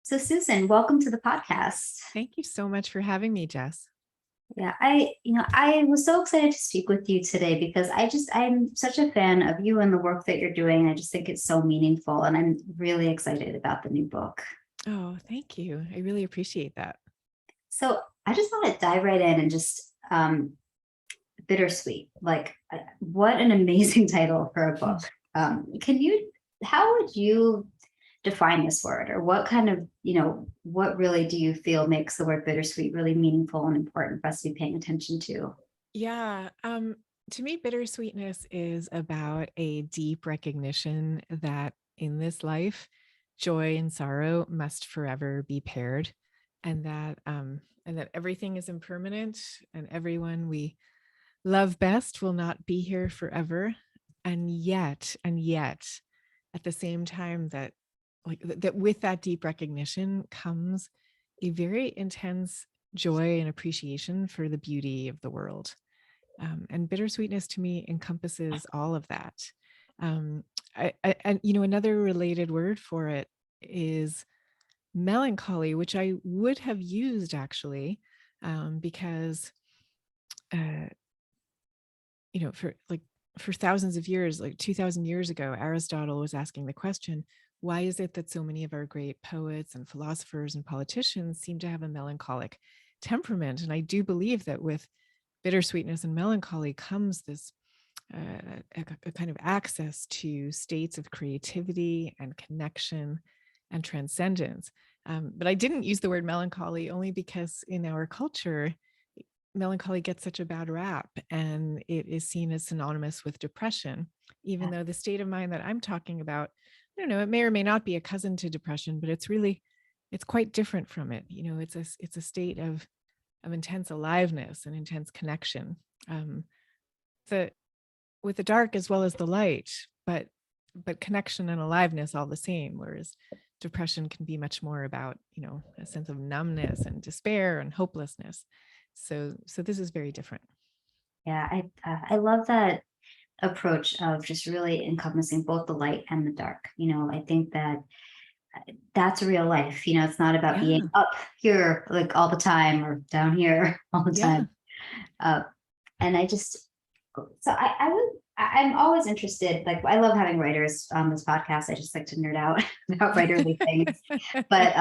So Susan, welcome to the podcast. Thank you so much for having me, Jess. Yeah, I was so excited to speak with you today because I'm such a fan of you and the work that you're doing. I just think it's so meaningful, and I'm really excited about the new book. Oh, thank you. I really appreciate that. So I just want to dive right in and just Bittersweet. What an amazing title for a book. How would you define this word, or what kind of, what really do you feel makes the word bittersweet really meaningful and important for us to be paying attention to? Yeah, to me, bittersweetness is about a deep recognition that in this life, joy and sorrow must forever be paired, and that everything is impermanent, and everyone we love best will not be here forever. And yet, at the same time, that with that deep recognition comes a very intense joy and appreciation for the beauty of the world. And bittersweetness to me encompasses all of that. Um, and another related word for it is melancholy, which I would have used actually, because uh, for thousands of years, like 2000 years ago, Aristotle was asking the question, why is it that so many of our great poets and philosophers and politicians seem to have a melancholic temperament? And I do believe that with bittersweetness and melancholy comes this a kind of access to states of creativity and connection and transcendence. But I didn't use the word melancholy only because in our culture, melancholy gets such a bad rap, and it is seen as synonymous with depression, even though the state of mind that I'm talking about, I don't know, it may or may not be a cousin to depression, but it's quite different from it. It's a state of intense aliveness and intense connection, the with the dark as well as the light, but connection and aliveness all the same, whereas depression can be much more about a sense of numbness and despair and hopelessness. So this is very different. Yeah, I love that approach of just really encompassing both the light and the dark. I think that that's real life. It's not about Yeah, being up here like all the time or down here all the yeah. time. Uh, and I'm always interested. Like, I love having writers on this podcast. I just like to nerd out about writerly things. But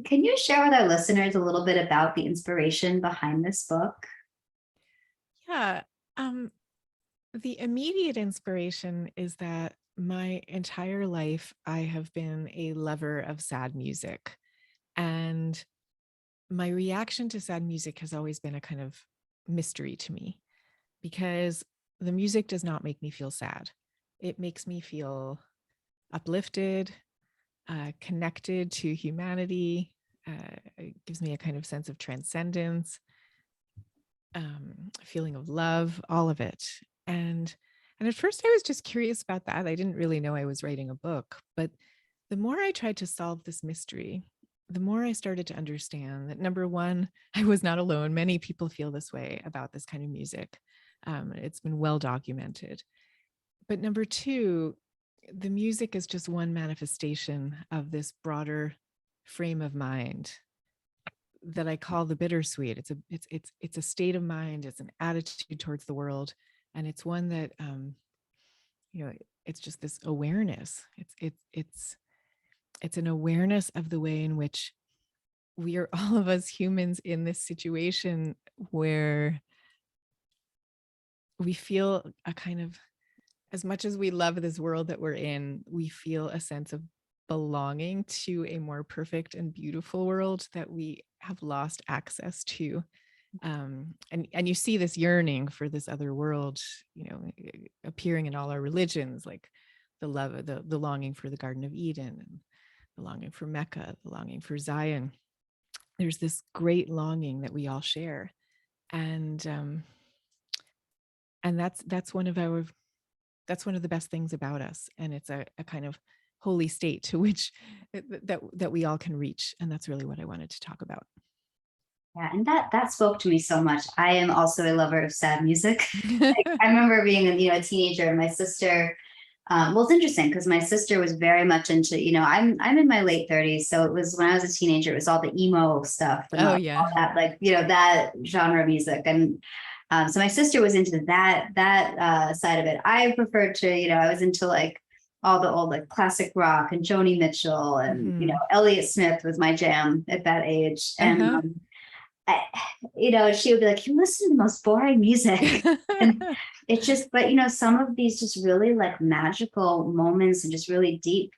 can you share with our listeners a little bit about the inspiration behind this book? Yeah. Um, the immediate inspiration is that my entire life I have been a lover of sad music. And my reaction to sad music has always been a kind of mystery to me, because the music does not make me feel sad. It makes me feel uplifted, connected to humanity. It gives me a kind of sense of transcendence, a feeling of love, all of it. And at first I was just curious about that. I didn't really know I was writing a book, but the more I tried to solve this mystery, the more I started to understand that, number one, I was not alone. Many people feel this way about this kind of music. It's been well documented. But number two, the music is just one manifestation of this broader frame of mind that I call the bittersweet. It's a state of mind. It's an attitude towards the world, and it's one that it's just this awareness. It's an awareness of the way in which we are, all of us humans, in this situation where we feel a kind of, as much as we love this world that we're in, we feel a sense of belonging to a more perfect and beautiful world that we have lost access to. And you see this yearning for this other world, appearing in all our religions, like the love of the longing for the Garden of Eden, and the longing for Mecca, the longing for Zion. There's this great longing that we all share, and that's one of the best things about us, and it's a kind of holy state to which that we all can reach, and that's really what I wanted to talk about. Yeah, and that spoke to me so much. I am also a lover of sad music. I remember being a teenager, and my sister Well, it's interesting because my sister was very much into, I'm in my late 30s. So it was when I was a teenager, it was all the emo stuff and Oh all yeah. that, like, that genre of music. And so my sister was into that side of it. I preferred to, I was into like all the old like classic rock and Joni Mitchell and, Hmm. Elliott Smith was my jam at that age. And Uh-huh. I, she would be like, you listen to the most boring music. And it's just, but some of these just really like magical moments and just really deep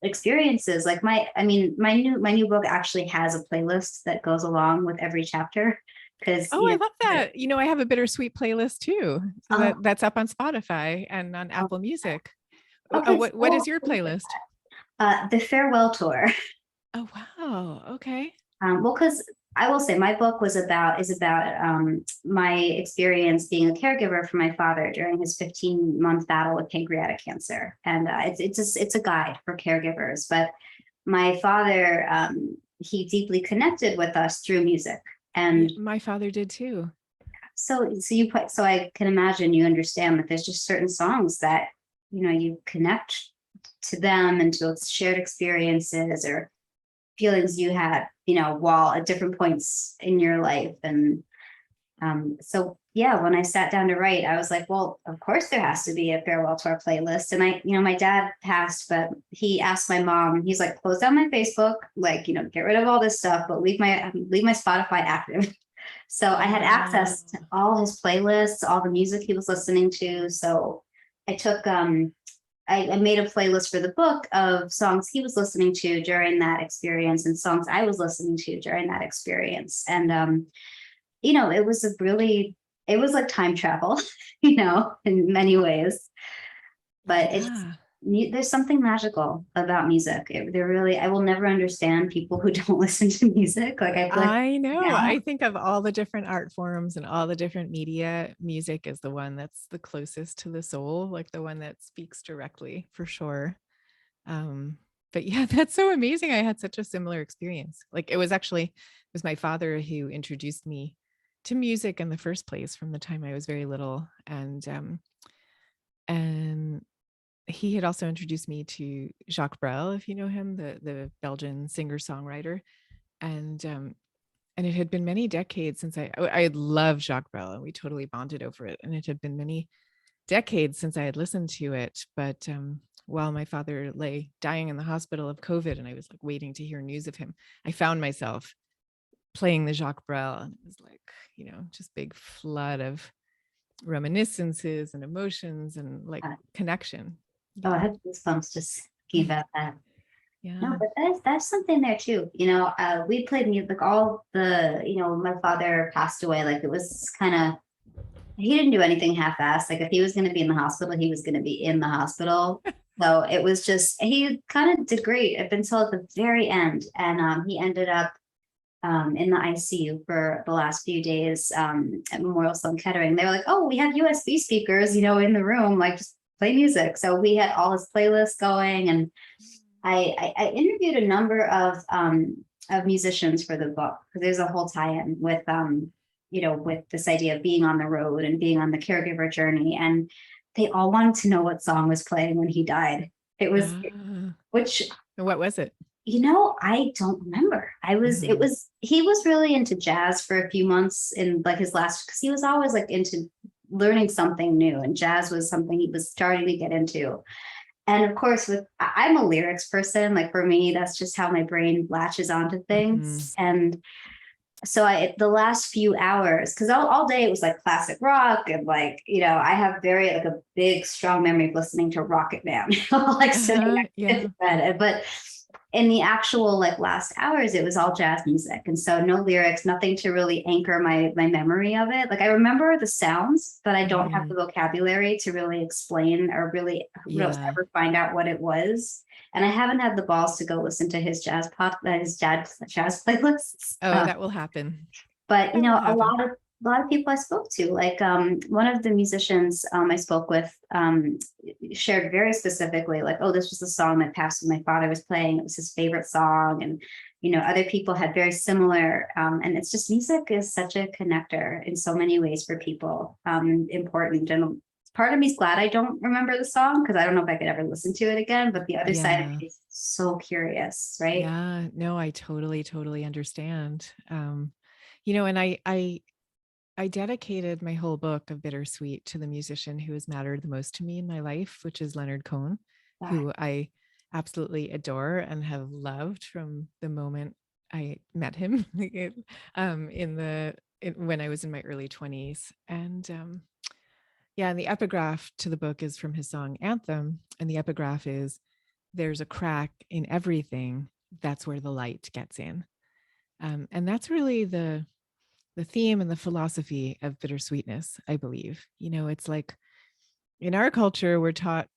experiences. Like my new book actually has a playlist that goes along with every chapter. Because Oh, I love that. I have a Bittersweet playlist too. So oh, that's up on Spotify and on oh, Apple Music. okay, What is your playlist? the farewell tour. Oh, wow. Okay. Well, because I will say my book is about my experience being a caregiver for my father during his 15-month battle with pancreatic cancer, and it's a guide for caregivers. But my father, he deeply connected with us through music, Yeah, and my father did too. so I can imagine you understand that there's just certain songs that you connect to them and to shared experiences or feelings you had, while at different points in your life. And so, yeah, when I sat down to write, I was like, well, of course there has to be a farewell tour playlist. And my dad passed, but he asked my mom, he's like, close down my Facebook, like, get rid of all this stuff, but leave my Spotify active. So I had Oh, access to all his playlists, all the music he was listening to. So I took I made a playlist for the book of songs he was listening to during that experience and songs I was listening to during that experience. And it was like time travel, in many ways. But yeah. there's something magical about music. I will never understand people who don't listen to music. Like I feel like I know. now, I think of all the different art forms and all the different media, music is the one that's the closest to the soul, like the one that speaks directly for sure. Um, but yeah, that's so amazing. I had such a similar experience. Like it was my father who introduced me to music in the first place from the time I was very little. And he had also introduced me to Jacques Brel, if you know him, the Belgian singer-songwriter. And it had been many decades since I had loved Jacques Brel and we totally bonded over it. And it had been many decades since I had listened to it. But while my father lay dying in the hospital of COVID and I was like waiting to hear news of him, I found myself playing the Jacques Brel and it was like, just big flood of reminiscences and emotions and like uh, connection. I Yeah. have goosebumps just thinking about that. No, Yeah. but that's something there too. We played music all my father passed away. Like it was kind of he didn't do anything half-assed. Like if he was going to be in the hospital, he was going to be in the hospital. So it was just he kind of did great up until the very end, and he ended up in the ICU for the last few days at Memorial Sloan Kettering. They were like, "Oh, we have USB speakers, in the room. Like just play music." So we had all his playlists going, and I interviewed a number of musicians for the book because there's a whole tie-in with this idea of being on the road and being on the caregiver journey. And they all wanted to know what song was playing when he died. It was, Ah, which, and what was it? I don't remember. Mhm. He was really into jazz for a few months in like his last, because he was always like into learning something new. And jazz was something he was starting to get into. And of course, I'm a lyrics person. Like for me, that's just how my brain latches onto Mhm. things. And so the last few hours, because all day it was like classic rock and like, I have very like a big, strong memory of listening to Rocket Man, like sitting Uh-huh. next to Yeah. bed. But in the actual like last hours, it was all jazz music. And so no lyrics, nothing to really anchor my memory of it. Like I remember the sounds, but I don't have the Mhm. vocabulary to really explain or really Yeah. ever find out what it was. And I haven't had the balls to go listen to his jazz playlists. Oh, that will happen. But That will a happen. lot of people I spoke to, like one of the musicians I spoke with, shared very specifically, like, oh, this was the song that Pastor my father was playing. It was his favorite song, and other people had very similar. And it's just music is such a connector in so many ways for people, important. And part of me is glad I don't remember the song because I don't know if I could ever listen to it again. But the other side of Yeah. me is so curious, right? Yeah. No, I totally understand. And I dedicated my whole book of Bittersweet to the musician who has mattered the most to me in my life, which is Leonard Cohen, Ah, who I absolutely adore and have loved from the moment I met him when I was in my early 20s. And yeah, and the epigraph to the book is from his song Anthem. And the epigraph is, "There's a crack in everything. That's where the light gets in." And that's really the theme and the philosophy of bittersweetness, I believe. It's like in our culture, we're taught,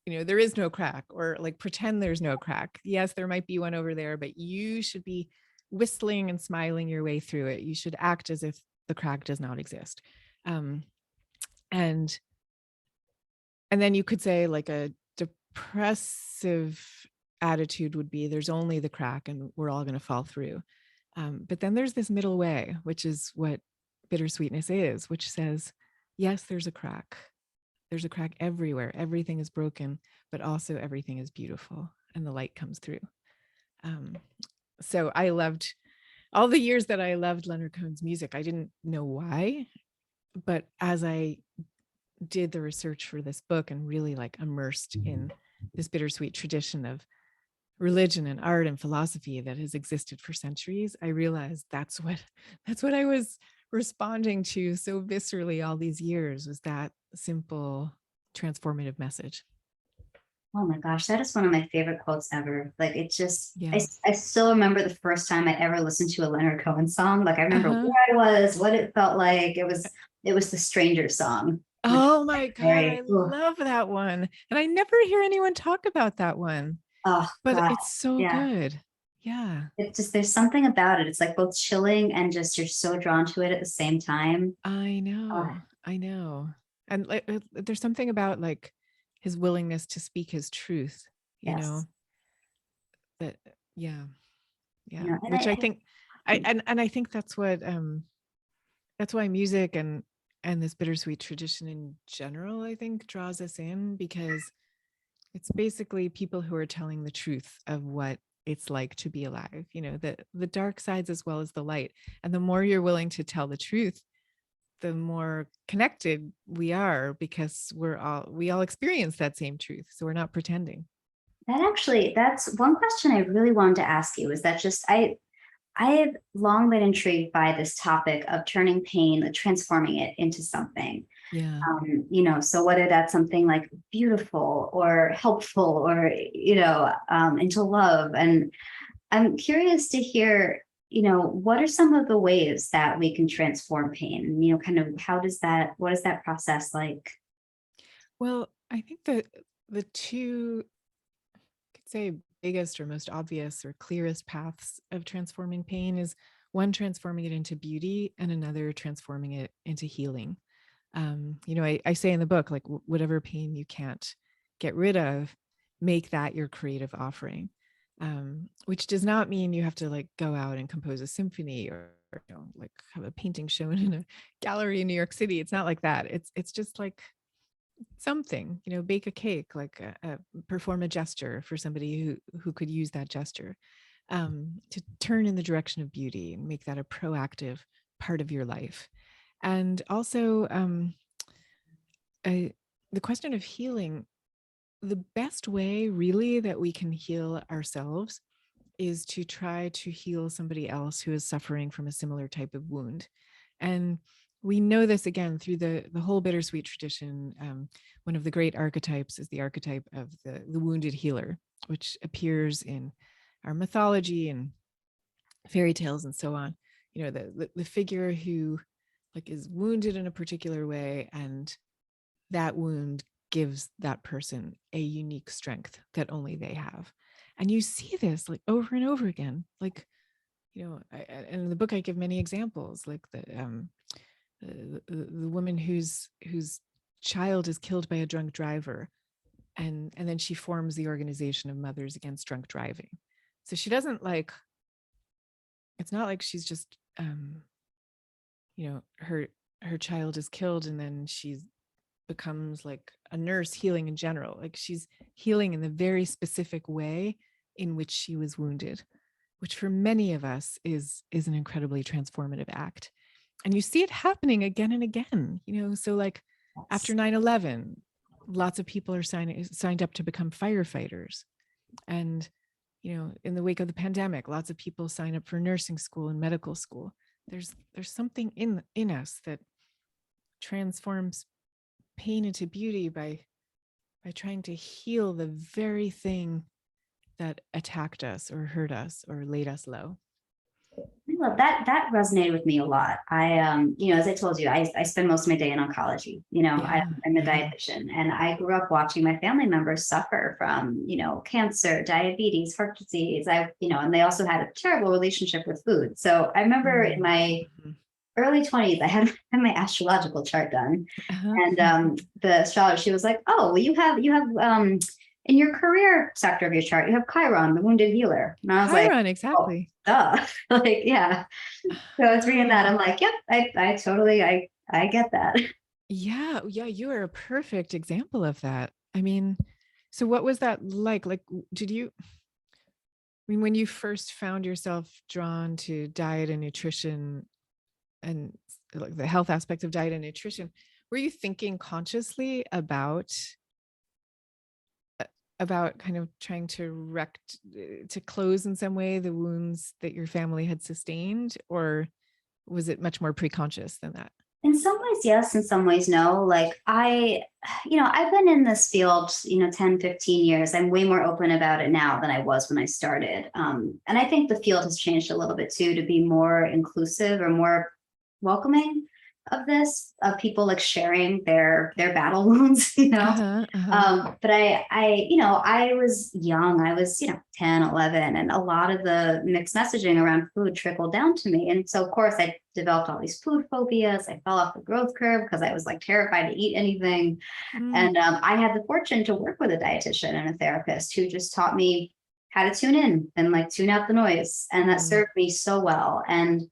there is no crack, or like pretend there's no crack. Yes, there might be one over there, but you should be whistling and smiling your way through it. You should act as if the crack does not exist. Um, and and then you could say like a depressive attitude would be, there's only the crack and we're all going to fall through. But then there's this middle way, which is what bittersweetness is, which says, yes, there's a crack. There's a crack everywhere. Everything is broken, but also everything is beautiful and the light comes through. Um, so I loved all the years that I loved Leonard Cohen's music. I didn't know why, but as I did the research for this book and really like immersed in this bittersweet tradition of religion and art and philosophy that has existed for centuries, I realized that's what I was responding to so viscerally all these years, was that simple transformative message. oh my gosh, that is one of my favorite quotes ever. Like it just, Yeah. I still remember the first time I ever listened to a Leonard Cohen song. Like I remember Uh-huh. where I was, what it felt like. It was the Stranger song, which Oh my God, I very, oh, love that one. And I never hear anyone talk about that one, oh but God, it's so yeah. good. Yeah. It's just there's something about it. It's like both chilling and just you're so drawn to it at the same time. I Oh, know. I know. And like, there's something about like his willingness to speak his truth, you yes. know, that, yeah, You yeah. know, and Which I I think, and I think that's why music and this bittersweet tradition in general, I think, draws us in, because it's basically people who are telling the truth of what it's like to be alive, the dark sides as well as the light. And the more you're willing to tell the truth, the more connected we are, because we all experience that same truth. So we're not pretending. that's one question I really wanted to ask you. Is that just I have long been intrigued by this topic of turning pain, transforming it into something. Yeah. So whether that's something like beautiful or helpful or, into love. And I'm curious to hear, what are some of the ways that we can transform pain? And, kind of what is that process like? Well, I think that the two, I could say, biggest or most obvious or clearest paths of transforming pain is one, transforming it into beauty, and another, transforming it into healing. I say in the book, like, whatever pain you can't get rid of, make that your creative offering. Which does not mean you have to like go out and compose a symphony, or like have a painting shown in a gallery in New York City. It's not like that. It's just like something, bake a cake, like perform a gesture for somebody who could use that gesture, to turn in the direction of beauty and make that a proactive part of your life. And also, the question of healing, the best way really that we can heal ourselves is to try to heal somebody else who is suffering from a similar type of wound. And we know this again through the whole bittersweet tradition. One of the great archetypes is the archetype of the wounded healer, which appears in our mythology and fairy tales and so on. The figure who like is wounded in a particular way, and that wound gives that person a unique strength that only they have. And you see this like over and over again. Like, and in the book, I give many examples, like the woman whose child is killed by a drunk driver, and then she forms the organization of Mothers Against Drunk Driving. So she doesn't like, it's not like she's just her child is killed and then she's becomes like a nurse healing in general. Like she's healing in the very specific way in which she was wounded, which for many of us is an incredibly transformative act. And you see it happening again and again, so like after 9/11, lots of people are signed up to become firefighters. And in the wake of the pandemic, lots of people sign up for nursing school and medical school. There's something in us that transforms pain into beauty by trying to heal the very thing that attacked us or hurt us or laid us low. Well, that resonated with me a lot. As I told you, I spend most of my day in oncology. I'm a dietitian, and I grew up watching my family members suffer from, cancer, diabetes, heart disease. And they also had a terrible relationship with food. So I remember in my early 20s, I had my astrological chart done, and the astrologer, she was like, "Oh, well, you have in your career sector of your chart, you have Chiron, the wounded healer." And I was like, Chiron, exactly. "Oh, duh." Like, yeah. So I was reading that. I'm like, "Yep, I totally, I get that." Yeah, you are a perfect example of that. I mean, so what was that like? Like, did you, when you first found yourself drawn to diet and nutrition and like the health aspect of diet and nutrition, were you thinking consciously about kind of trying to close in some way the wounds that your family had sustained, or was it much more pre-conscious than that? In some ways, yes. In some ways, no. Like I've been in this field, 10, 15 years. I'm way more open about it now than I was when I started. And I think the field has changed a little bit too, to be more inclusive or more welcoming of this, of people like sharing their battle wounds. But I was young. I was 10, 11, and a lot of the mixed messaging around food trickled down to me. And so of course I developed all these food phobias. I fell off the growth curve because I was like terrified to eat anything. And I had the fortune to work with a dietitian and a therapist who just taught me how to tune in and like tune out the noise, and that served me so well. And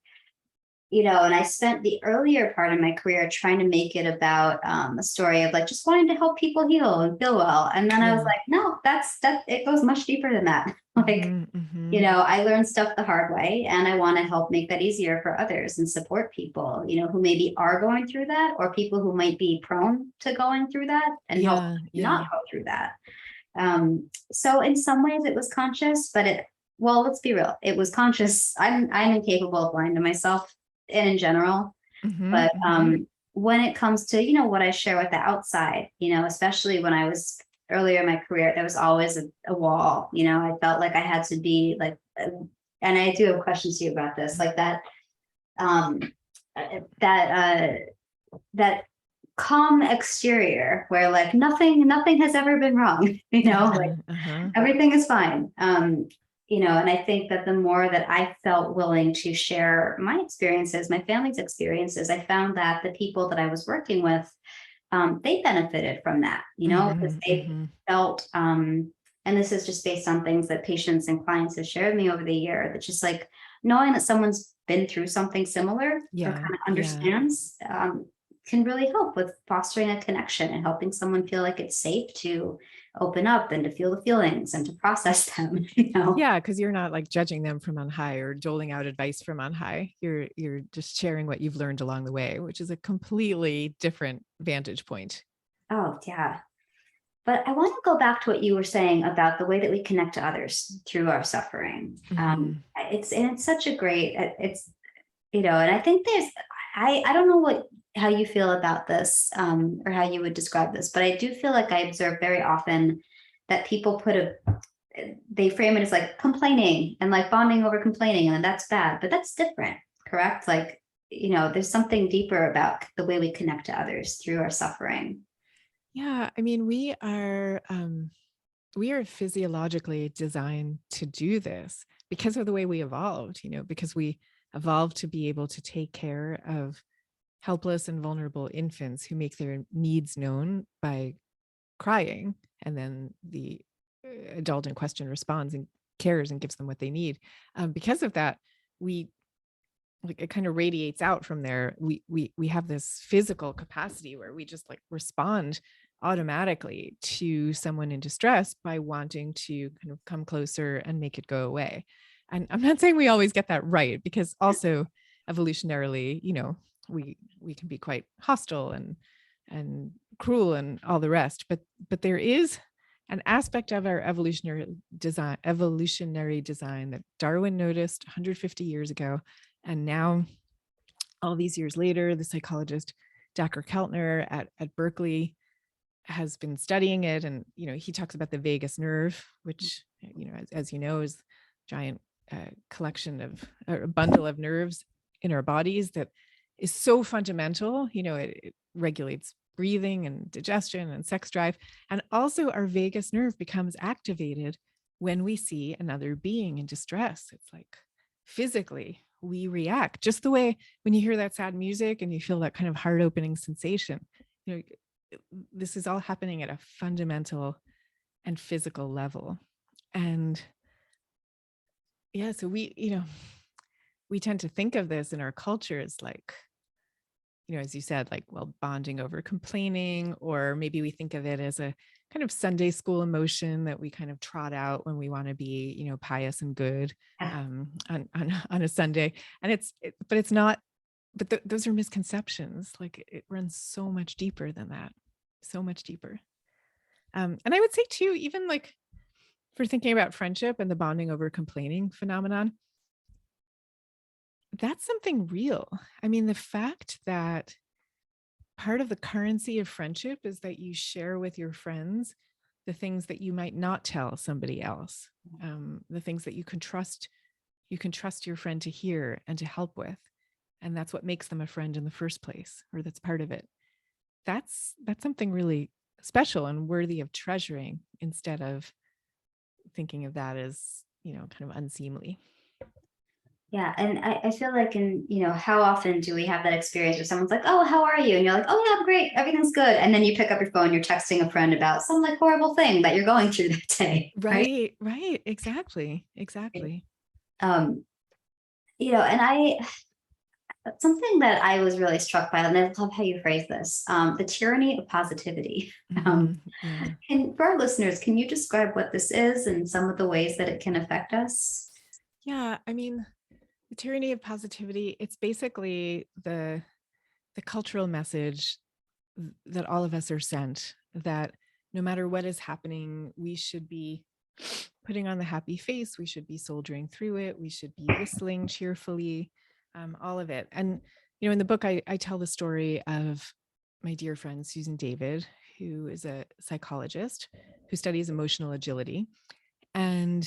I spent the earlier part of my career trying to make it about a story of like just wanting to help people heal and feel well. And then I was like, no, that it goes much deeper than that. I learned stuff the hard way, and I want to help make that easier for others and support people, who maybe are going through that, or people who might be prone to going through that, and help them not go through that. So in some ways it was conscious, but let's be real, it was conscious. I'm incapable of lying to myself in general. But when it comes to, what I share with the outside, especially when I was earlier in my career, there was always a wall. I felt like I had to be like, and I do have questions to you about this, like that, that calm exterior where like nothing has ever been wrong, like everything is fine. And I think that the more that I felt willing to share my experiences, my family's experiences, I found that the people that I was working with, they benefited from that, because they felt, and this is just based on things that patients and clients have shared with me over the year, that just like knowing that someone's been through something similar or kind of understands, can really help with fostering a connection and helping someone feel like it's safe to open up and to feel the feelings and to process them. Yeah, because you're not like judging them from on high or doling out advice from on high. You're just sharing what you've learned along the way, which is a completely different vantage point. Oh, yeah. But I want to go back to what you were saying about the way that we connect to others through our suffering. It's such a great, and I think I don't know how you feel about this, or how you would describe this, but I do feel like I observe very often that people they frame it as like complaining and like bonding over complaining, and that's bad, but that's different, correct? Like, there's something deeper about the way we connect to others through our suffering. Yeah, I mean, we are physiologically designed to do this because of the way we evolved, because we evolved to be able to take care of helpless and vulnerable infants who make their needs known by crying, and then the adult in question responds and cares and gives them what they need. Because of that, we like it kind of radiates out from there. We have this physical capacity where we just like respond automatically to someone in distress by wanting to kind of come closer and make it go away. And I'm not saying we always get that right, because also evolutionarily, we can be quite hostile and cruel and all the rest. But there is an aspect of our evolutionary design that Darwin noticed 150 years ago. And now, all these years later, the psychologist Dacher Keltner at Berkeley has been studying it. And, he talks about the vagus nerve, which, as you know, is a giant collection of, or a bundle of nerves in our bodies that is so fundamental. It regulates breathing and digestion and sex drive. And also our vagus nerve becomes activated when we see another being in distress. It's like physically we react, just the way when you hear that sad music and you feel that kind of heart-opening sensation. This is all happening at a fundamental and physical level. And yeah, so we tend to think of this in our culture as like, as you said, like, well, bonding over complaining, or maybe we think of it as a kind of Sunday school emotion that we kind of trot out when we want to be, pious and good on a Sunday. And but it's not, but those are misconceptions. Like it runs so much deeper than that, so much deeper. And I would say too, even like for thinking about friendship and the bonding over complaining phenomenon, that's something real. I mean, the fact that part of the currency of friendship is that you share with your friends the things that you might not tell somebody else, the things that you can trust your friend to hear and to help with. And that's what makes them a friend in the first place, or that's part of it. That's something really special and worthy of treasuring, instead of thinking of that as, kind of unseemly. Yeah. And I feel like how often do we have that experience where someone's like, oh, how are you? And you're like, oh, yeah, I'm great. Everything's good. And then you pick up your phone, you're texting a friend about some like horrible thing that you're going through that day. Right. Right. Exactly. Um, and something that I was really struck by, and I love how you phrase this, the tyranny of positivity. Yeah. And for our listeners, can you describe what this is and some of the ways that it can affect us? Yeah. I mean, the tyranny of positivity, it's basically the cultural message that all of us are sent, that no matter what is happening, we should be putting on the happy face, we should be soldiering through it, we should be whistling cheerfully, all of it. And in the book, I tell the story of my dear friend Susan David, who is a psychologist who studies emotional agility. And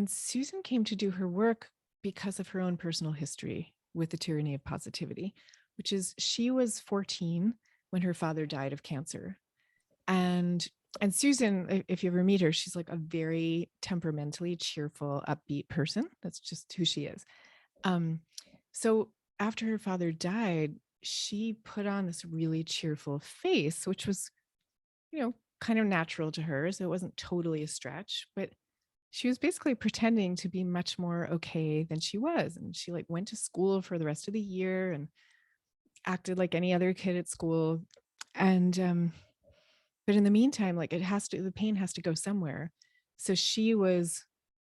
Susan came to do her work because of her own personal history with the tyranny of positivity, which is she was 14 when her father died of cancer. And Susan, if you ever meet her, she's like a very temperamentally cheerful, upbeat person. That's just who she is. So after her father died, she put on this really cheerful face, which was, kind of natural to her. So it wasn't totally a stretch, but she was basically pretending to be much more okay than she was. And she like went to school for the rest of the year and acted like any other kid at school. And but in the meantime, like the pain has to go somewhere. So she was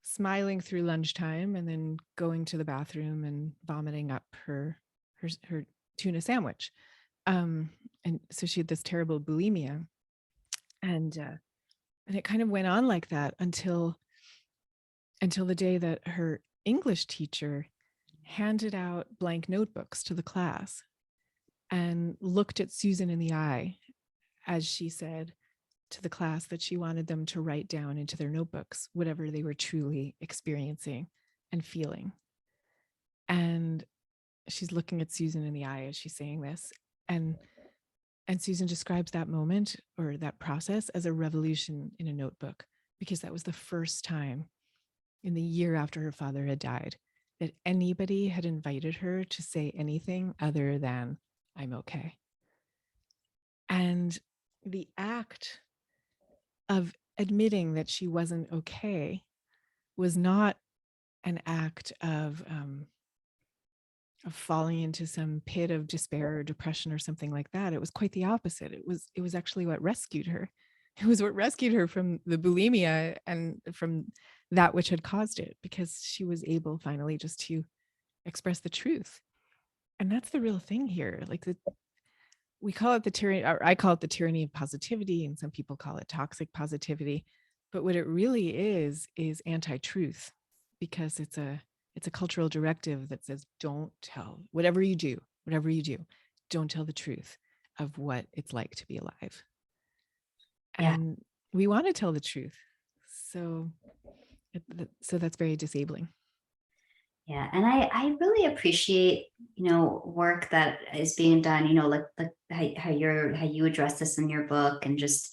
smiling through lunchtime and then going to the bathroom and vomiting up her tuna sandwich. And so she had this terrible bulimia. And it kind of went on like that until the day that her English teacher handed out blank notebooks to the class and looked at Susan in the eye as she said to the class that she wanted them to write down into their notebooks whatever they were truly experiencing and feeling. And she's looking at Susan in the eye as she's saying this. And Susan describes that moment, or that process, as a revolution in a notebook, because that was the first time in the year after her father had died that anybody had invited her to say anything other than, I'm okay. And the act of admitting that she wasn't okay was not an act of falling into some pit of despair or depression or something like that. It was quite the opposite. It was actually what rescued her. It was what rescued her from the bulimia and from that which had caused it, because she was able finally just to express the truth. And that's the real thing here. Like, we call it the tyranny, or I call it the tyranny of positivity, and some people call it toxic positivity. But what it really is anti-truth, because it's a cultural directive that says, don't tell, whatever you do, don't tell the truth of what it's like to be alive. Yeah. And we want to tell the truth. So that's very disabling. Yeah. And I really appreciate, work that is being done, like how you address this in your book, and just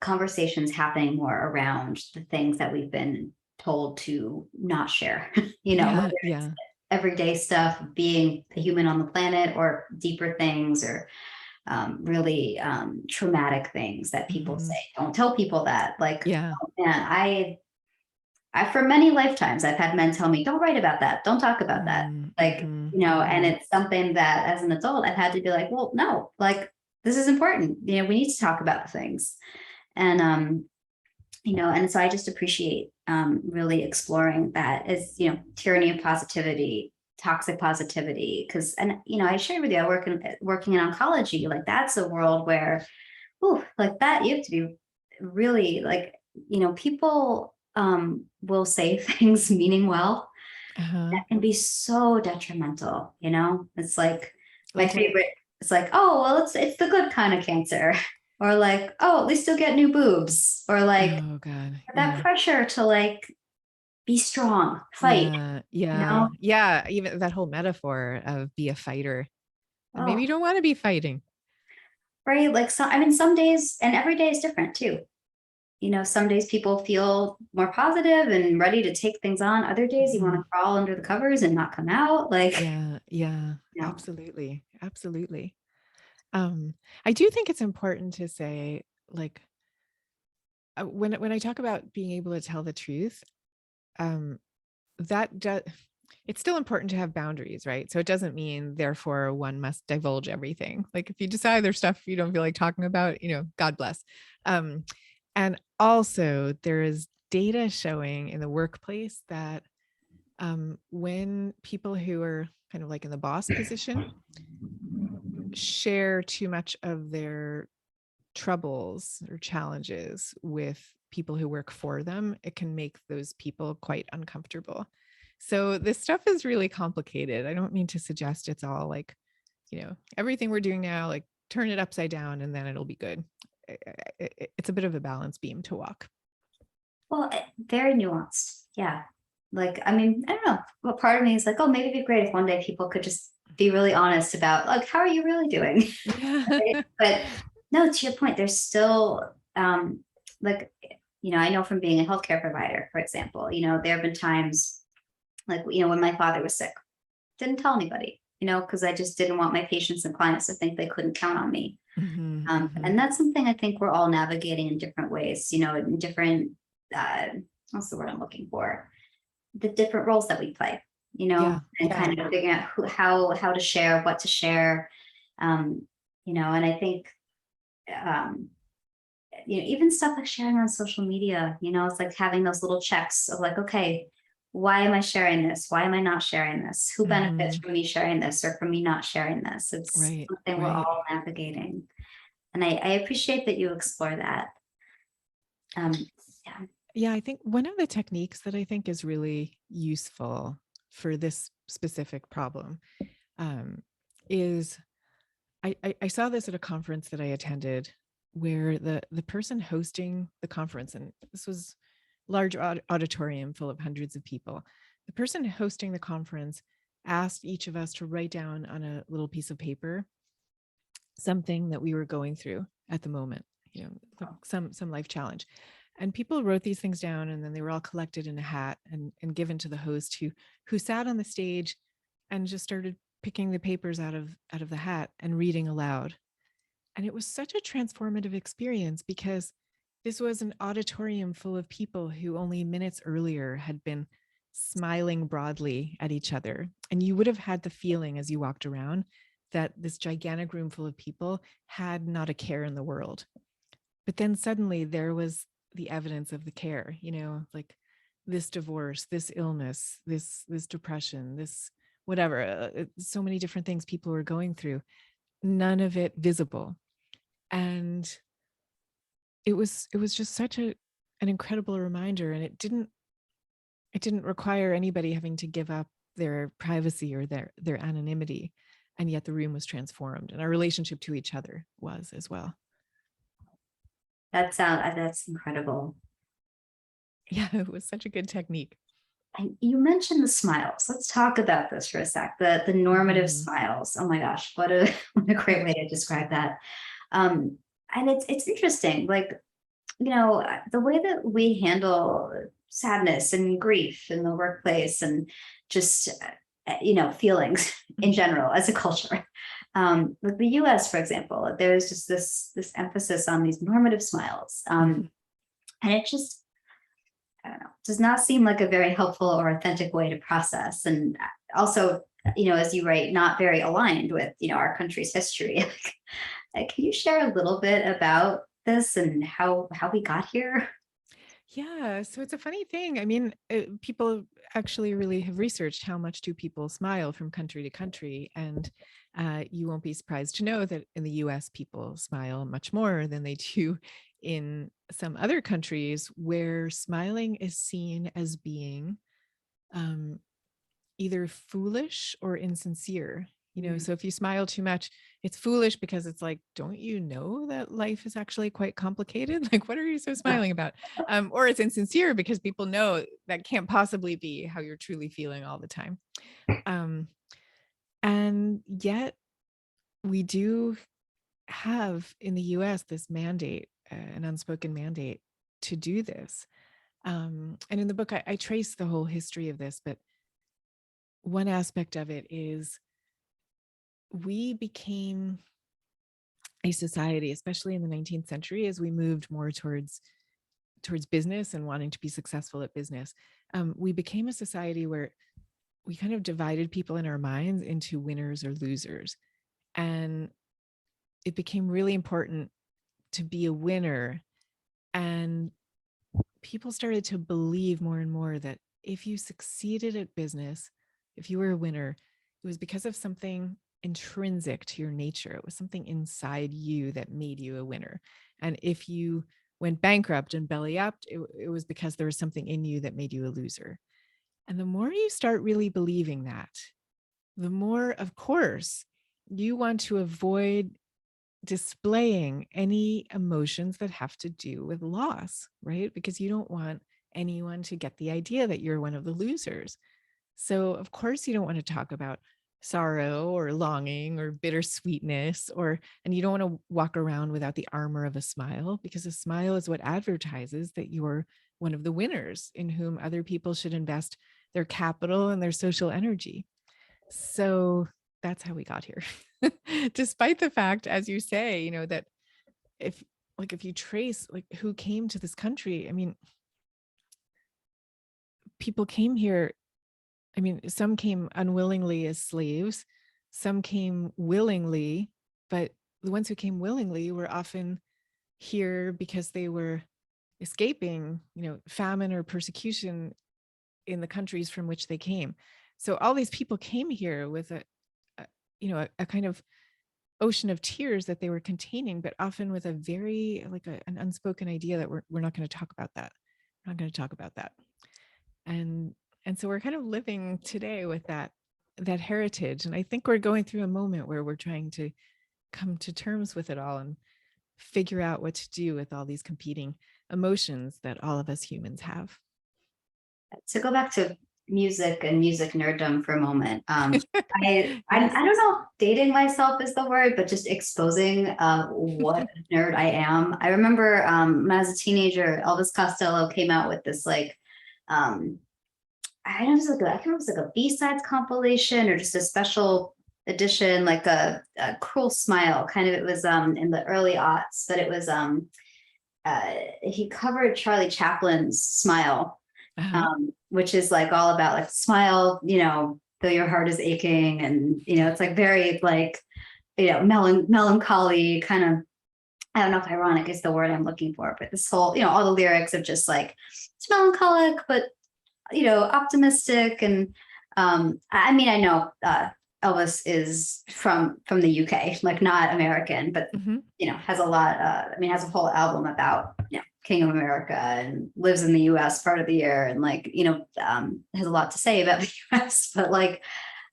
conversations happening more around the things that we've been told to not share, Yeah, whether it's yeah. everyday stuff, being a human on the planet, or deeper things, or really traumatic things that people Mhm. say. Don't tell people that. Like, Yeah. oh, man, I for many lifetimes I've had men tell me, don't write about that, don't talk about that. Mm, Like, mhm, and mhm. it's something that as an adult I've had to be like, well, no, like, this is important. We need to talk about the things. And and so I just appreciate really exploring that as, tyranny of positivity, toxic positivity. Because, and I shared with you, I working in oncology. Like, that's a world where, ooh, like that, you have to be really like, people will say things meaning well Uh-huh. that can be so detrimental. It's like my Like what? favorite. It's like, oh, well, it's the good kind of cancer. Or like, oh, at least you'll get new boobs. Or like Oh God. that Yeah. pressure to like be strong, fight, Yeah. you Yeah. know? Yeah. Even that whole metaphor of be a fighter. And maybe Oh, you don't want to be fighting. right. Like, some days, and every day is different too. Some days people feel more positive and ready to take things on. Other days you want Mhm. to crawl under the covers and not come out. Like, Yeah. Yeah. you know, Absolutely. Absolutely. Um, I do think it's important to say, like, when I talk about being able to tell the truth, um, that does, it's still important to have boundaries, right? So it doesn't mean therefore one must divulge everything. Like, if you decide there's stuff you don't feel like talking about, God bless. Um, and also there is data showing in the workplace that when people who are kind of like in the boss position share too much of their troubles or challenges with people who work for them, it can make those people quite uncomfortable. So this stuff is really complicated. I don't mean to suggest it's all like, everything we're doing now, like turn it upside down and then it'll be good. It's a bit of a balance beam to walk. well, very nuanced. Yeah. Like, I mean, I don't know. What part of me is like, oh, maybe it'd be great if one day people could just be really honest about, like, how are you really doing? Yeah. Right? But no, to your point, there's still like, I know from being a healthcare provider, for example, there have been times like, when my father was sick, didn't tell anybody, because I just didn't want my patients and clients to think they couldn't count on me. Mhm, mhm. And that's something I think we're all navigating in different ways, in different, uh, what's the word I'm looking for? The different roles that we play, Yeah, and yeah. kind of figuring out how to share, what to share. Um, and I think, um, even stuff like sharing on social media, it's like having those little checks of like, okay, why am I sharing this? Why am I not sharing this? Who benefits Mhm. from me sharing this or from me not sharing this? It's Right, something we're right. all navigating. And I appreciate that you explore that. Yeah. Yeah, I think one of the techniques that I think is really useful for this specific problem um, is I saw this at a conference that I attended, where the person hosting the conference, and this was large auditorium full of hundreds of people. The person hosting the conference asked each of us to write down on a little piece of paper something that we were going through at the moment, like some life challenge. And people wrote these things down, and then they were all collected in a hat and given to the host, who sat on the stage and just started picking the papers out of the hat and reading aloud. And it was such a transformative experience, because this was an auditorium full of people who only minutes earlier had been smiling broadly at each other. And you would have had the feeling as you walked around that this gigantic room full of people had not a care in the world. But then suddenly there was the evidence of the care, like this divorce, this illness, this depression, this whatever, so many different things people were going through, none of it visible. And it was just such an incredible reminder. And it didn't require anybody having to give up their privacy or their anonymity. And yet the room was transformed, and our relationship to each other was as well. That's incredible. Yeah, it was such a good technique. And you mentioned the smiles. Let's talk about this for a sec. The normative smiles. Oh my gosh, what a what a great way to describe that. And it's interesting, like, the way that we handle sadness and grief in the workplace, and just feelings in general as a culture. Like the US, for example, there's just this emphasis on these normative smiles. And it just, I don't know, does not seem like a very helpful or authentic way to process. And also, as you write, not very aligned with, our country's history. Can you share a little bit about this and how we got here? Yeah, so it's a funny thing. I mean, people actually really have researched how much do people smile from country to country. And you won't be surprised to know that in the US, people smile much more than they do in some other countries, where smiling is seen as being either foolish or insincere. So if you smile too much, it's foolish because it's like, don't you know that life is actually quite complicated? Like, what are you so smiling about? Or it's insincere because people know that can't possibly be how you're truly feeling all the time. And yet we do have in the US this mandate, an unspoken mandate to do this. And in the book, I trace the whole history of this, but one aspect of it is we became a society, especially in the 19th century, as we moved more towards business and wanting to be successful at business. We became a society where we kind of divided people in our minds into winners or losers. And it became really important to be a winner. And people started to believe more and more that if you succeeded at business, if you were a winner, it was because of something intrinsic to your nature. It was something inside you that made you a winner. And if you went bankrupt and belly up, it was because there was something in you that made you a loser. And the more you start really believing that, the more, of course, you want to avoid displaying any emotions that have to do with loss, right? Because you don't want anyone to get the idea that you're one of the losers. So, of course, you don't want to talk about sorrow or longing or bittersweetness, and you don't want to walk around without the armor of a smile, because a smile is what advertises that you're one of the winners in whom other people should invest their capital and their social energy. So that's how we got here. Despite the fact, as you say, that if you trace who came to this country, I mean, people came here. I mean, some came unwillingly as slaves, some came willingly, but the ones who came willingly were often here because they were escaping, famine or persecution in the countries from which they came. So all these people came here with a kind of ocean of tears that they were containing, but often with a very an unspoken idea that we're not going to talk about that. We're not going to talk about that. And so we're kind of living today with that heritage. And I think we're going through a moment where we're trying to come to terms with it all and figure out what to do with all these competing emotions that all of us humans have. To go back to music and music nerddom for a moment, I don't know if dating myself is the word, but just exposing what a nerd I am. I remember when I was a teenager, Elvis Costello came out with this I don't know, I can't remember, it was like a B-sides compilation or just a special edition, like a Cruel Smile kind of. It was in the early aughts, but it was he covered Charlie Chaplin's Smile. Uh-huh. which is like all about like smile, though your heart is aching. And, it's like very like, melancholy kind of, I don't know if ironic is the word I'm looking for, but this whole, all the lyrics of just like, it's melancholic, but, optimistic. And I mean, I know Elvis is from the UK, like not American, but, Hmm. has a lot, has a whole album about, King of America, and lives in the US part of the year. And like, has a lot to say about the US, but like,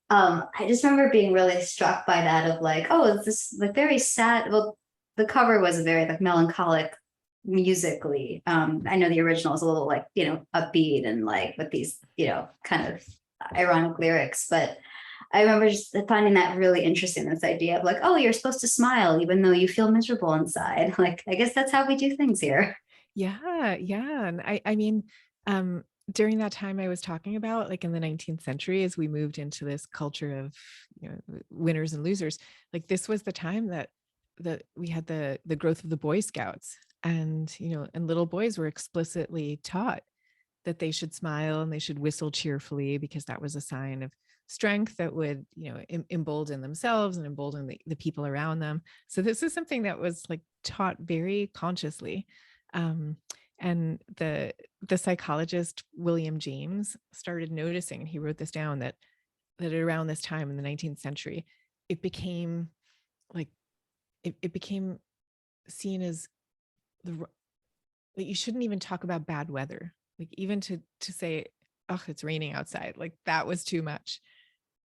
I just remember being really struck by that of like, oh, it's this like very sad. Well, the cover was very like melancholic musically. I know the original is a little like, upbeat and like with these, kind of ironic lyrics, but I remember just finding that really interesting, this idea of like, oh, you're supposed to smile even though you feel miserable inside. Like, I guess that's how we do things here. Yeah, yeah. And I mean, um, during that time I was talking about, like in the 19th century, as we moved into this culture of, winners and losers, like this was the time that we had the growth of the Boy Scouts. And, and little boys were explicitly taught that they should smile and they should whistle cheerfully, because that was a sign of strength that would, embolden themselves and embolden the people around them. So this is something that was like taught very consciously. um, and the psychologist William James started noticing, and he wrote this down, that around this time in the 19th century, it became like it became seen as the that you shouldn't even talk about bad weather. Like even to say, oh, it's raining outside, like that was too much.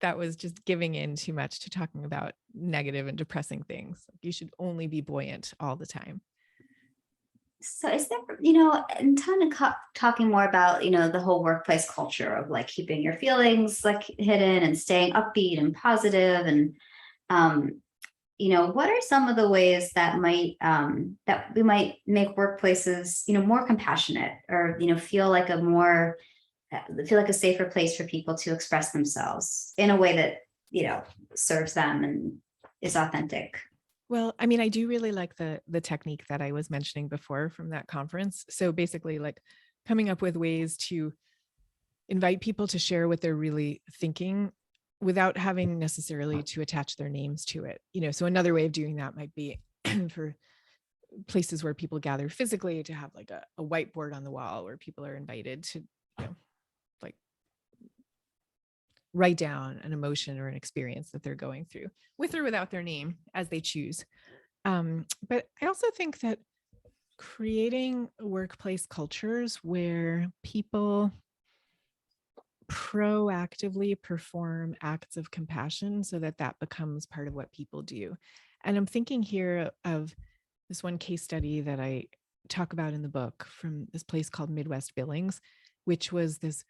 That was just giving in too much to talking about negative and depressing things. Like you should only be buoyant all the time. So is there, and kind of talking more about, the whole workplace culture of like keeping your feelings like hidden and staying upbeat and positive. And, um, what are some of the ways that we might make workplaces, more compassionate, or, feel like a safer place for people to express themselves in a way that, serves them and is authentic? Well, I mean, I do really like the technique that I was mentioning before from that conference. So basically, like coming up with ways to invite people to share what they're really thinking without having necessarily to attach their names to it. So another way of doing that might be for places where people gather physically, to have like a whiteboard on the wall where people are invited to, like write down an emotion or an experience that they're going through, with or without their name, as they choose. But I also think that creating workplace cultures where people proactively perform acts of compassion, so that that becomes part of what people do. And I'm thinking here of this one case study that I talk about in the book, from this place called Midwest Billings, which was this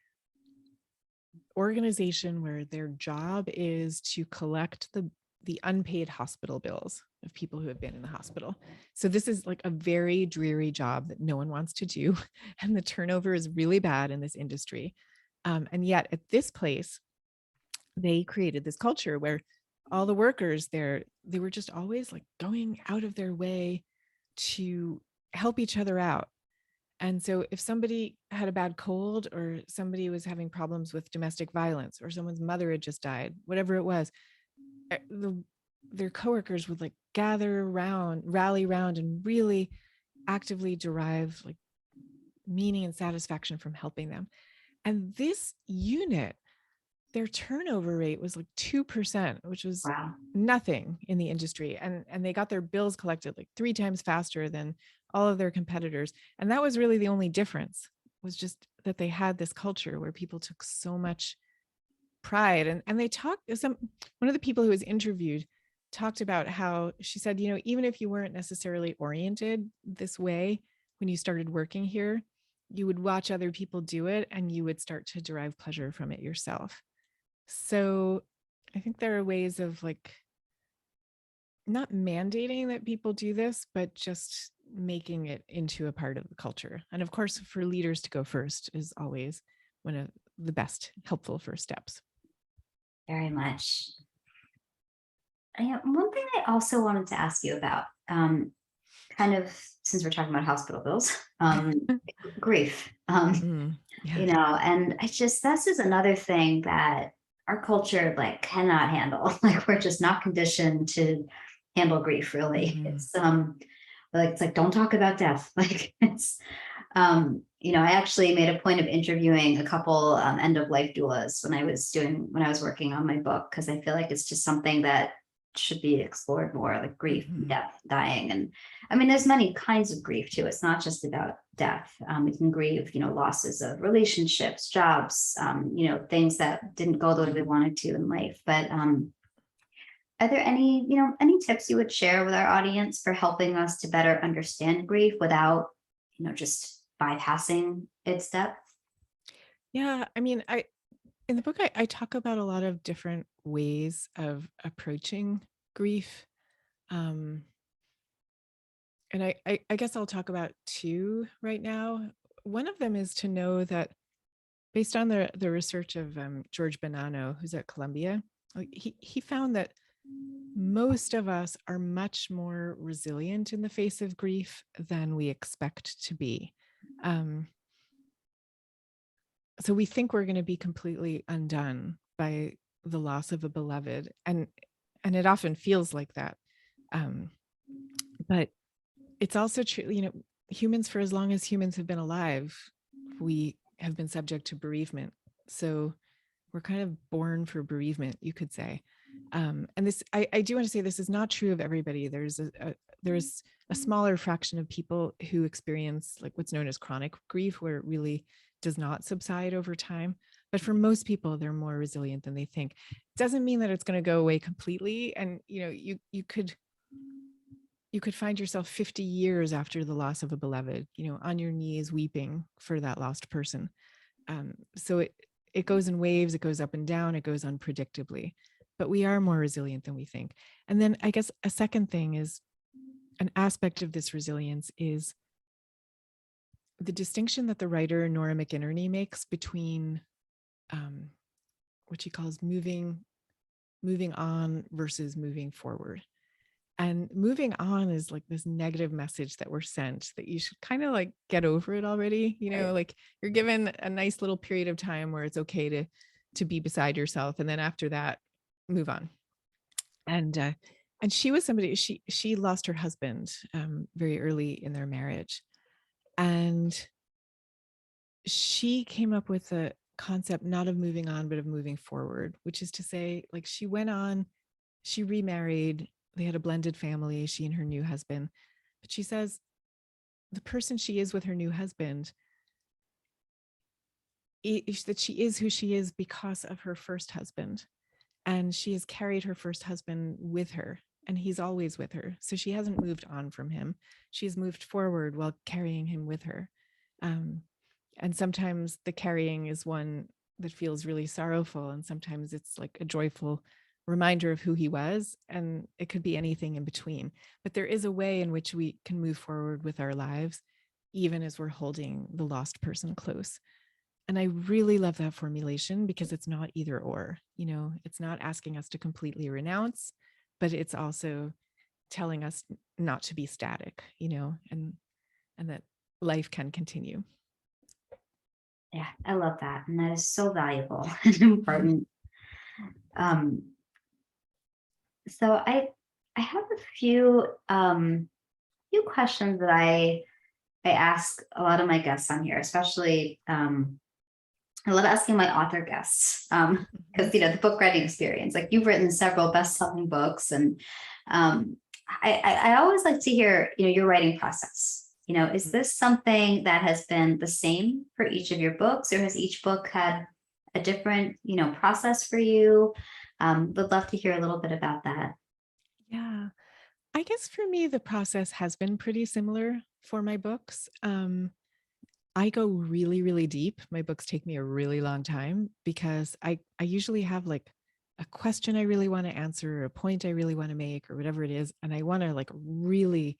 organization where their job is to collect the unpaid hospital bills of people who have been in the hospital. So this is like a very dreary job that no one wants to do, and the turnover is really bad in this industry. And yet at this place, they created this culture where all the workers there, they were just always like going out of their way to help each other out. And so if somebody had a bad cold, or somebody was having problems with domestic violence, or someone's mother had just died, whatever it was, their coworkers would like gather around, rally around, and really actively derive like meaning and satisfaction from helping them. And this unit, their turnover rate was like 2%, which was Wow. nothing in the industry. And they got their bills collected like 3 times faster than all of their competitors. And that was really the only difference, was just that they had this culture where people took so much pride. And they talked, one of the people who was interviewed talked about how, she said, even if you weren't necessarily oriented this way when you started working here, you would watch other people do it and you would start to derive pleasure from it yourself. So I think there are ways of like not mandating that people do this, but just making it into a part of the culture. And of course, for leaders to go first is always one of the best helpful first steps. Very much. One thing I also wanted to ask you about, kind of since we're talking about hospital bills, grief. Mm. Yeah. And that's just another thing that our culture like cannot handle. Like we're just not conditioned to handle grief, really. Mhm. It's like don't talk about death. Like I actually made a point of interviewing a couple end of life doulas when I was working on my book, because I feel like it's just something that should be explored more, like grief, Mhm. death, dying. And I mean, there's many kinds of grief too. It's not just about death. We can grieve, losses of relationships, jobs, things that didn't go the way we wanted to in life. But are there any tips you would share with our audience for helping us to better understand grief without, just bypassing its depth? Yeah. I mean, in the book, I talk about a lot of different ways of approaching grief. Um, and I guess I'll talk about two right now. One of them is to know that based on the research of George Bonanno, who's at Columbia, like he found that most of us are much more resilient in the face of grief than we expect to be. Um, so we think we're going to be completely undone by the loss of a beloved, and it often feels like that. Um, but it's also true, humans, for as long as humans have been alive, we have been subject to bereavement. So we're kind of born for bereavement, you could say. And this, I do want to say, this is not true of everybody. There's a smaller fraction of people who experience like what's known as chronic grief, where it really does not subside over time. But for most people, they're more resilient than they think. It doesn't mean that it's going to go away completely. And you could find yourself 50 years after the loss of a beloved, on your knees weeping for that lost person. So it goes in waves, it goes up and down, it goes unpredictably, but we are more resilient than we think. And then I guess a second thing is, an aspect of this resilience is the distinction that the writer Nora McInerney makes between um, what she calls moving on versus moving forward. And moving on is like this negative message that we're sent that you should kind of like get over it already. Right. Like you're given a nice little period of time where it's okay to be beside yourself, and then after that, move on. And she was somebody, she lost her husband very early in their marriage, and she came up with a concept not of moving on but of moving forward, which is to say, like, she went on, she remarried, they had a blended family, she and her new husband. But she says the person she is with her new husband, that she is who she is because of her first husband. And she has carried her first husband with her, and he's always with her. So she hasn't moved on from him. She's moved forward while carrying him with her. Um, and sometimes the carrying is one that feels really sorrowful, and sometimes it's like a joyful reminder of who he was, and it could be anything in between. But there is a way in which we can move forward with our lives even as we're holding the lost person close. And I really love that formulation because it's not either or. It's not asking us to completely renounce, but it's also telling us not to be static, and that life can continue. Yeah, I love that. And that is so valuable and important. Um, so I have a few questions that I ask a lot of my guests on here, especially I love asking my author guests, because the book writing experience, like you've written several best-selling books, and um, I always like to hear, your writing process. Is this something that has been the same for each of your books, or has each book had a different, process for you? Would love to hear a little bit about that. Yeah. I guess for me, the process has been pretty similar for my books. I go really, really deep. My books take me a really long time because I usually have like a question I really want to answer, or a point I really want to make, or whatever it is, and I want to like really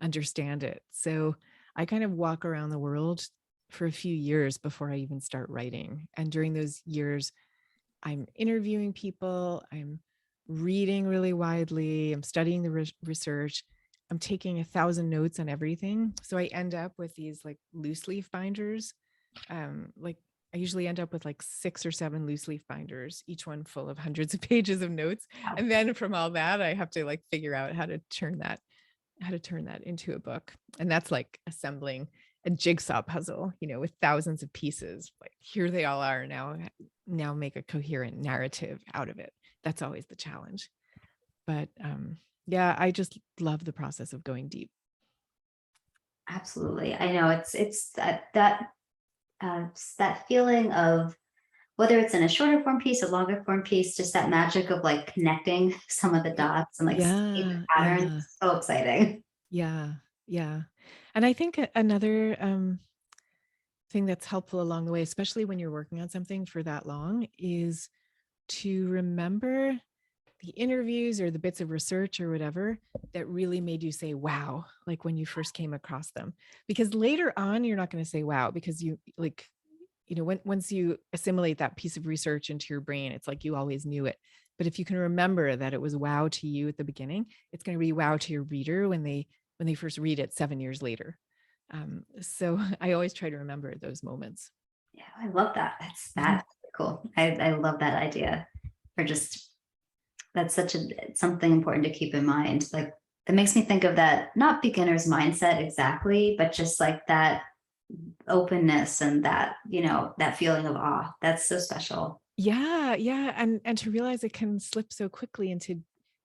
understand it. So I kind of walk around the world for a few years before I even start writing. And during those years, I'm interviewing people, I'm reading really widely, I'm studying the research, I'm taking 1,000 notes on everything. So I end up with these like loose leaf binders Like I usually end up with like 6 or 7 loose leaf binders, each one full of hundreds of pages of notes. Wow. And then from all that, I have to like figure out how to turn that into a book. And that's like assembling a jigsaw puzzle, with thousands of pieces. Like here they all are now make a coherent narrative out of it. That's always the challenge. But yeah, I just love the process of going deep. Absolutely. I know it's that feeling of whether it's in a shorter form piece, a longer form piece, just that magic of like connecting some of the dots and like seeing the Yeah, patterns. yeah, So exciting. yeah, yeah. And I think another thing that's helpful along the way, especially when you're working on something for that long, is to remember the interviews or the bits of research or whatever that really made you say, wow, like when you first came across them. Because later on, you're not going to say, wow, because you like, once you assimilate that piece of research into your brain, it's like you always knew it. But if you can remember that it was wow to you at the beginning, it's going to be wow to your reader when they first read it 7 years later. So I always try to remember those moments. Yeah, I love that. That's cool. I love that idea. For just that's such something important to keep in mind. Like it makes me think of that not beginner's mindset exactly, but just like that openness and that, that feeling of awe. That's so special. Yeah, yeah, and to realize it can slip so quickly into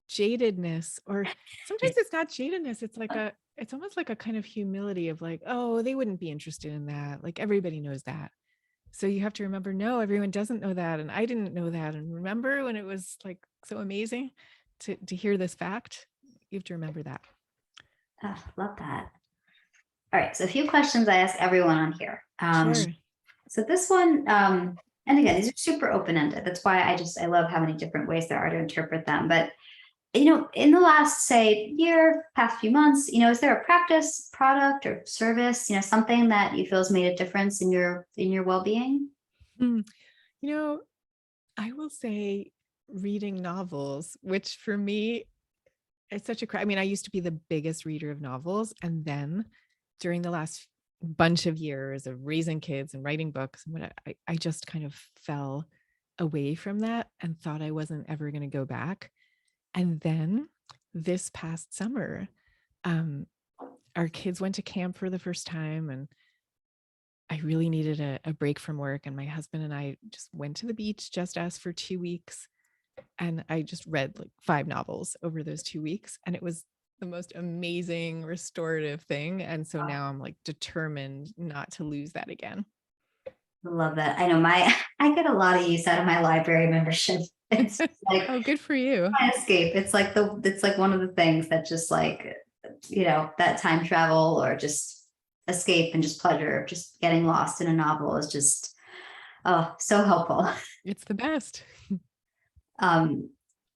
jadedness, or sometimes it's not jadedness, it's almost like a kind of humility of like, oh, they wouldn't be interested in that. Like everybody knows that. So you have to remember, no, everyone doesn't know that, and I didn't know that. And remember when it was like so amazing to hear this fact? You have to remember that. Oh, love that. All right. So a few questions I ask everyone on here. Sure. So this one, and again, these are super open-ended. That's why I love how many different ways there are to interpret them. But in the last, say, year, past few months, is there a practice, product, or service, something that you feel has made a difference in your well-being? Hmm. You know, I will say reading novels, which for me, it's such a I mean, I used to be the biggest reader of novels. And then during the last bunch of years of raising kids and writing books, and what I just kind of fell away from that and thought I wasn't ever going to go back. And then this past summer, um, our kids went to camp for the first time, and I really needed a break from work. And my husband and I just went to the beach, just us, for 2 weeks. And I just read like 5 novels over those 2 weeks. And it was the most amazing restorative thing. And so now I'm like determined not to lose that again. Love that. I know I get a lot of use out of my library membership. It's like Oh, good for you. my escape. It's like one of the things that just like, that time travel or just escape and just pleasure, just getting lost in a novel is just, oh, so helpful. It's the best. Um,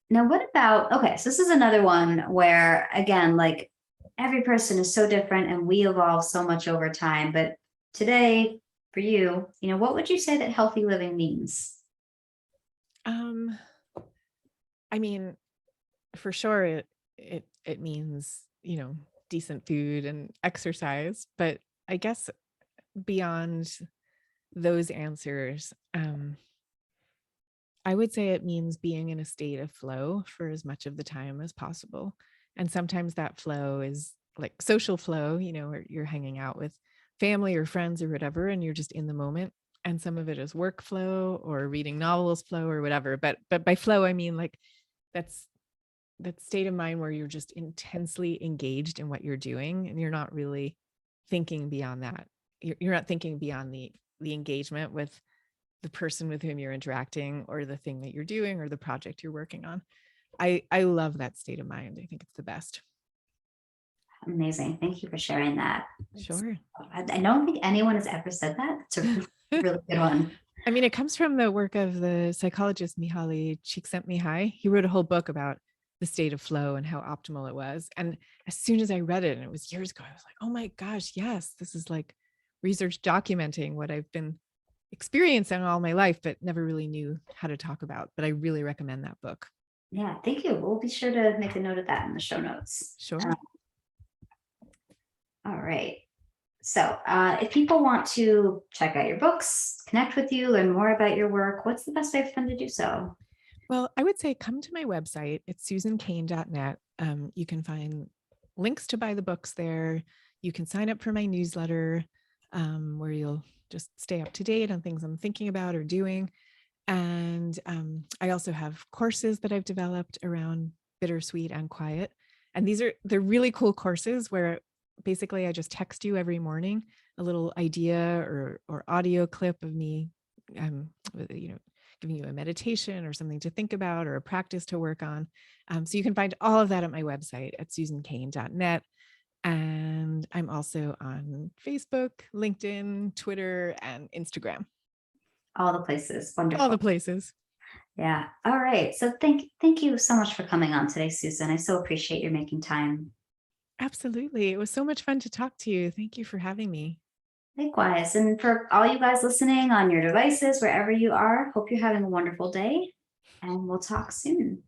Now what about, okay, so this is another one where again, like every person is so different and we evolve so much over time, but today for you, what would you say that healthy living means? Um, I mean, for sure it means, decent food and exercise, but I guess beyond those answers, I would say it means being in a state of flow for as much of the time as possible. And sometimes that flow is like social flow, where you're hanging out with family or friends or whatever, and you're just in the moment. And some of it is workflow or reading novels flow or whatever. But by flow, I mean like that's that state of mind where you're just intensely engaged in what you're doing, and you're not really thinking beyond that. You're not thinking beyond the engagement with the person with whom you're interacting or the thing that you're doing or the project you're working on. I love that state of mind. I think it's the best. Amazing. Thank you for sharing that. Sure. I don't think anyone has ever said that. It's a really good one. I mean, it comes from the work of the psychologist Mihaly Czikzentmihalyi. He wrote a whole book about the state of flow and how optimal it was. And as soon as I read it, and it was years ago, I was like, oh my gosh, yes, this is like research documenting what I've been experiencing all my life, but never really knew how to talk about. But I really recommend that book. Yeah, thank you. We'll be sure to make a note of that in the show notes. Sure. All right. So if people want to check out your books, connect with you, learn more about your work, what's the best way for them to do so? Well, I would say come to my website. It's susancain.net. You can find links to buy the books there. You can sign up for my newsletter, where you'll just stay up to date on things I'm thinking about or doing. And I also have courses that I've developed around bittersweet and quiet. And they're really cool courses where basically I just text you every morning a little idea or audio clip of me, you know, giving you a meditation or something to think about or a practice to work on. So you can find all of that at my website at susancain.net. And I'm also on Facebook, LinkedIn, Twitter, and Instagram. All the places. All the Wonderful. places. Yeah. All right. So thank you so much for coming on today, Susan. I so appreciate your making time. Absolutely. It was so much fun to talk to you. Thank you for having me. Likewise. And for all you guys listening on your devices, wherever you are, hope you're having a wonderful day, and we'll talk soon.